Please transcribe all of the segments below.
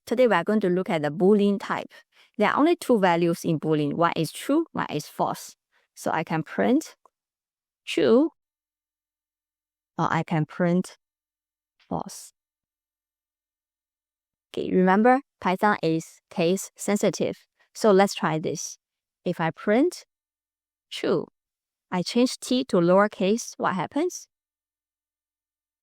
Today we are going to look at the Boolean type. There are only two values in Boolean. One is true, one is false. So I can print true, or I can print false. Okay, remember Python is case sensitive. So let's try this. If I print true, I change t to lowercase, what happens?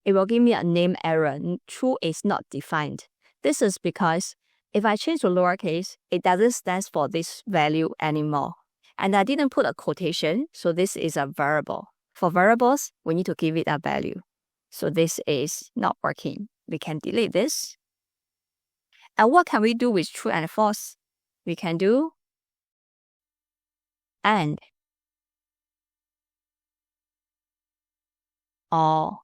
It will give me a name error. True is not defined. This is because if I change to lowercase, it doesn't stand for this value anymore. And I didn't put a quotation, so this is a variable. For variables, we need to give it a value. So this is not working. We can delete this. And what can we do with true and false? We can do and, or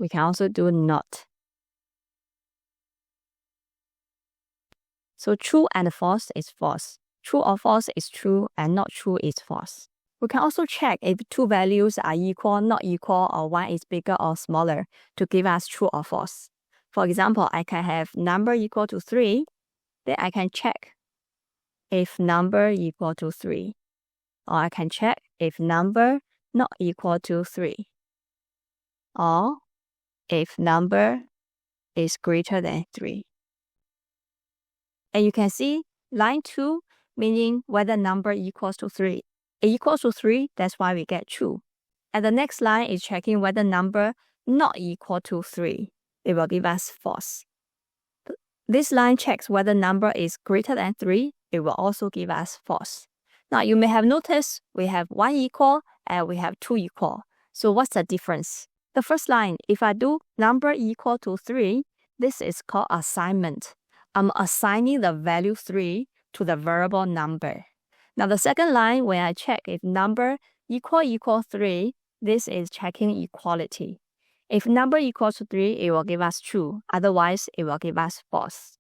we can also do not. So true and false is false. True or false is true, and not true is false. We can also check if two values are equal, not equal, or one is bigger or smaller to give us true or false. For example, I can have number equal to 3, then I can check if number equal to 3. Or I can check if number not equal to 3. Or if number is greater than 3. And you can see line 2 meaning whether number equals to 3. It equals to 3, that's why we get true. And the next line is checking whether number not equal to 3. It will give us false. This line checks whether number is greater than 3. It will also give us false. Now you may have noticed we have 1 equal and we have 2 equal. So what's the difference? The first line, if I do number equal to 3, this is called assignment. I'm assigning the value 3 to the variable number. Now the second line, when I check if number equal 3, this is checking equality. If number equals to 3, it will give us true. Otherwise, it will give us false.